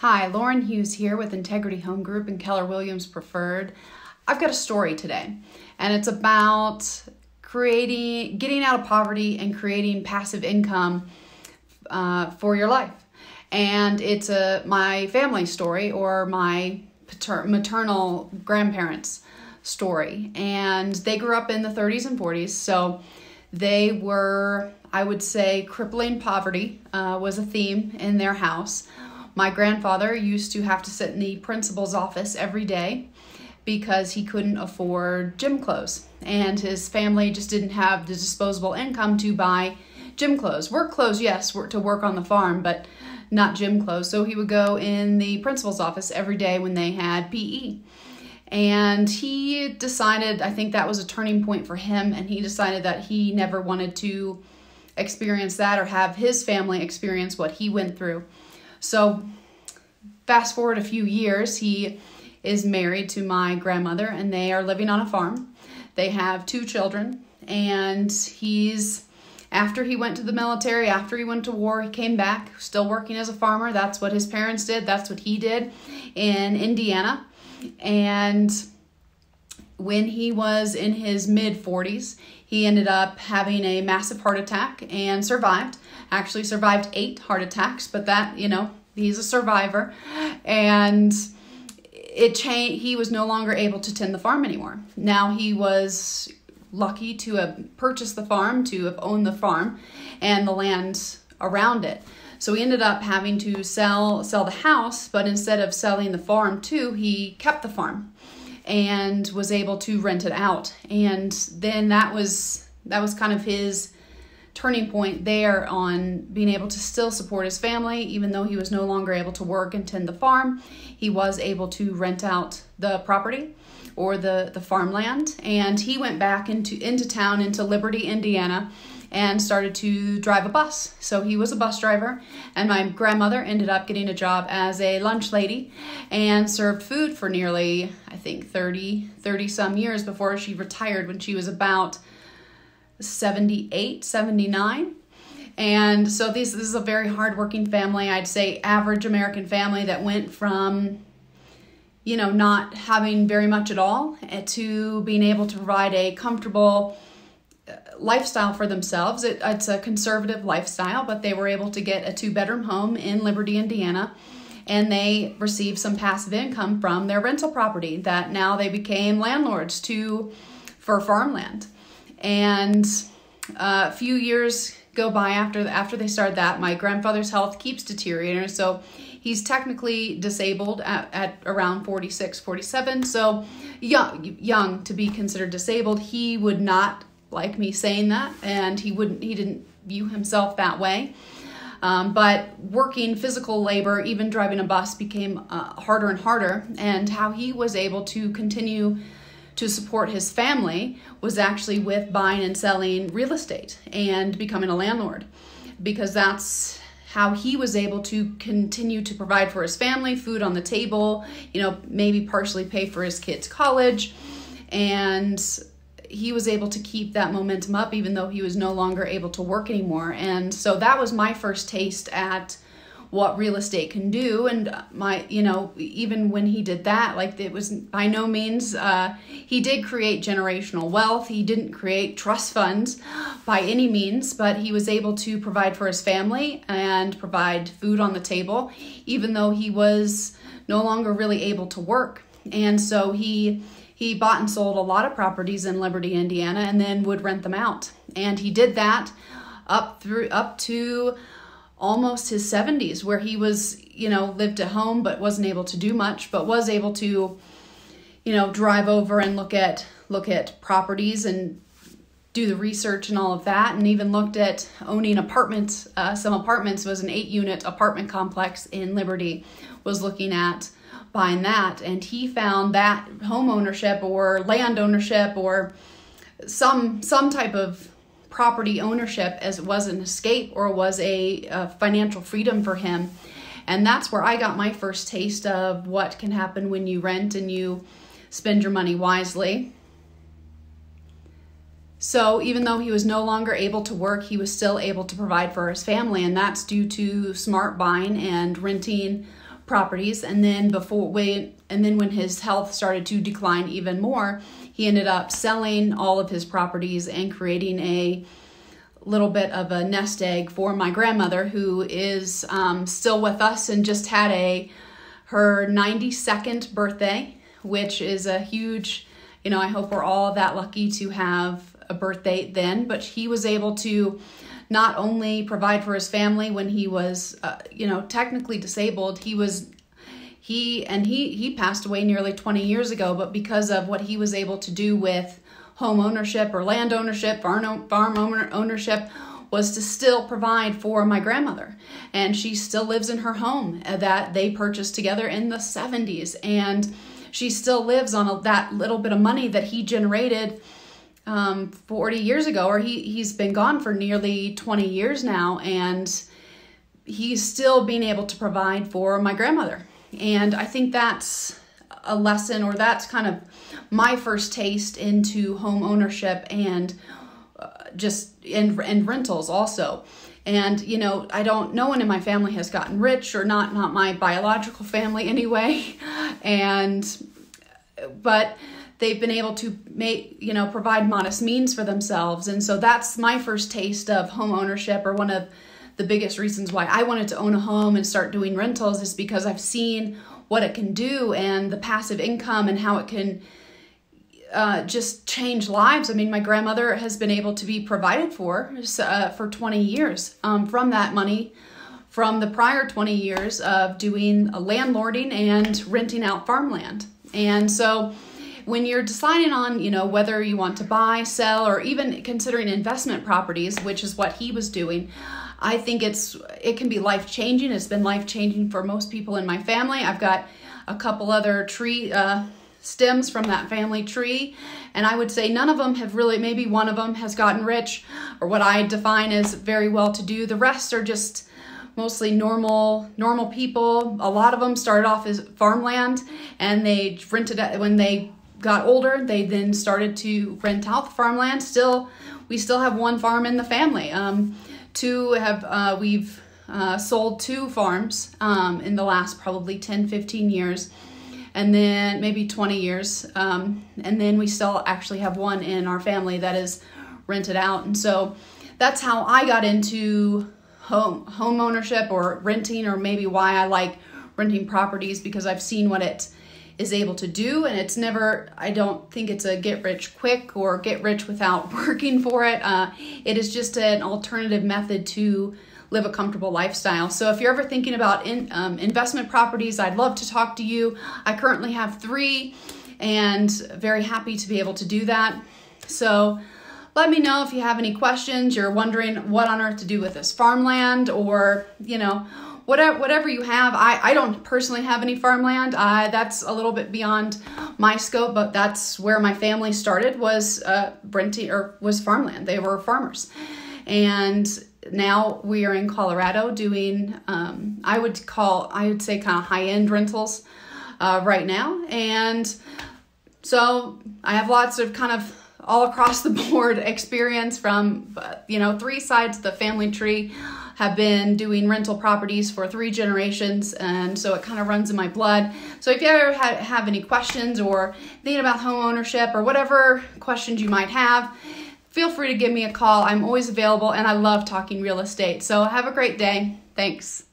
Hi, Lauren Hughes here with Integrity Home Group and Keller Williams Preferred. I've got a story today, and it's about getting out of poverty and creating passive income for your life. And it's my family story, or my maternal grandparents' story. And they grew up in the 30s and 40s, so they were, I would say, crippling poverty was a theme in their house. My grandfather used to have to sit in the principal's office every day because he couldn't afford gym clothes, and his family just didn't have the disposable income to buy gym clothes. Work clothes, yes, to work on the farm, but not gym clothes. So he would go in the principal's office every day when they had PE. And he decided, I think that was a turning point for him, and he decided that he never wanted to experience that or have his family experience what he went through. So fast forward a few years, he is married to my grandmother, and they are living on a farm. They have 2 children, and after he went to the military, after he went to war, he came back still working as a farmer. That's what his parents did. That's what he did in Indiana. And when he was in his mid-40s, he ended up having a massive heart attack and survived. Actually survived 8 heart attacks, but that, he's a survivor. And he was no longer able to tend the farm anymore. Now he was lucky to have purchased the farm, to have owned the farm and the land around it. So he ended up having to sell the house, but instead of selling the farm too, he kept the farm and was able to rent it out. And then that was kind of his turning point there on being able to still support his family. Even though he was no longer able to work and tend the farm, he was able to rent out the property or the farmland. And he went back into town, into Liberty, Indiana, and started to drive a bus. So he was a bus driver, and my grandmother ended up getting a job as a lunch lady and served food for nearly, I think, 30 some years before she retired when she was about 78, 79. And so this is a very hardworking family. I'd say average American family that went from, not having very much at all to being able to provide a comfortable lifestyle for themselves. It's a conservative lifestyle, but they were able to get a 2-bedroom home in Liberty, Indiana, and they received some passive income from their rental property that now they became landlords for farmland. And a few years go by after they started that. My grandfather's health keeps deteriorating, so he's technically disabled at around 46, 47, so young to be considered disabled. He would not like me saying that, and he didn't view himself that way. But working physical labor, even driving a bus, became harder and harder, and how he was able to continue to support his family was actually with buying and selling real estate and becoming a landlord, because that's how he was able to continue to provide for his family, food on the table, maybe partially pay for his kids' college. And he was able to keep that momentum up even though he was no longer able to work anymore. And so that was my first taste at what real estate can do. And even when he did that, it was by no means, he did create generational wealth. He didn't create trust funds by any means, but he was able to provide for his family and provide food on the table, even though he was no longer really able to work. And so he bought and sold a lot of properties in Liberty, Indiana, and then would rent them out. And he did that up to almost his 70s, where he was, lived at home but wasn't able to do much, but was able to, drive over and look at properties and do the research and all of that, and even looked at owning apartments. Some apartments. Was an 8-unit apartment complex in Liberty, was looking at buying that, and he found that home ownership or land ownership or some type of property ownership as was an escape or was a financial freedom for him. And that's where I got my first taste of what can happen when you rent and you spend your money wisely. So even though he was no longer able to work, he was still able to provide for his family, and that's due to smart buying and renting properties, and then when his health started to decline even more, he ended up selling all of his properties and creating a little bit of a nest egg for my grandmother, who is still with us and just had her 92nd birthday, which is a huge, I hope we're all that lucky to have a birthday then. But he was able to not only provide for his family when he was, technically disabled. He passed away nearly 20 years ago, but because of what he was able to do with home ownership or land ownership, farm ownership, was to still provide for my grandmother. And she still lives in her home that they purchased together in the 70s. And she still lives on that little bit of money that he generated 40 years ago, or he's been gone for nearly 20 years now, and he's still being able to provide for my grandmother. And I think that's a lesson, or that's kind of my first taste into home ownership and and rentals also. And no one in my family has gotten rich, or not my biological family anyway, but they've been able to provide modest means for themselves. And so that's my first taste of home ownership, or one of the biggest reasons why I wanted to own a home and start doing rentals, is because I've seen what it can do and the passive income and how it can just change lives. I mean, my grandmother has been able to be provided for 20 years from that money from the prior 20 years of doing landlording and renting out farmland. And so when you're deciding on, whether you want to buy, sell, or even considering investment properties, which is what he was doing, I think it can be life-changing. It's been life-changing for most people in my family. I've got a couple other tree stems from that family tree, and I would say none of them have really, maybe one of them has gotten rich, or what I define as very well-to-do. The rest are just mostly normal people. A lot of them started off as farmland, and they rented it when they got older. They then started to rent out the farmland. We still have one farm in the family. We've sold 2 farms in the last probably 10-15 years, and then maybe 20 years, and then we still actually have one in our family that is rented out. And so that's how I got into home ownership, or renting, or maybe why I like renting properties, because I've seen what it is able to do. And I don't think it's a get rich quick or get rich without working for it. It is just an alternative method to live a comfortable lifestyle. So if you're ever thinking about investment properties, I'd love to talk to you. I currently have 3, and very happy to be able to do that. So let me know if you have any questions. You're wondering what on earth to do with this farmland, or whatever you have. I don't personally have any farmland. That's a little bit beyond my scope, but that's where my family started, was renting, or was farmland. They were farmers. And now we are in Colorado doing, I would say kind of high-end rentals right now. And so I have lots of kind of all across the board experience from, 3 sides of the family tree. Have been doing rental properties for 3 generations, and so it kind of runs in my blood. So if you ever have any questions, or thinking about home ownership, or whatever questions you might have, feel free to give me a call. I'm always available, and I love talking real estate. So have a great day. Thanks.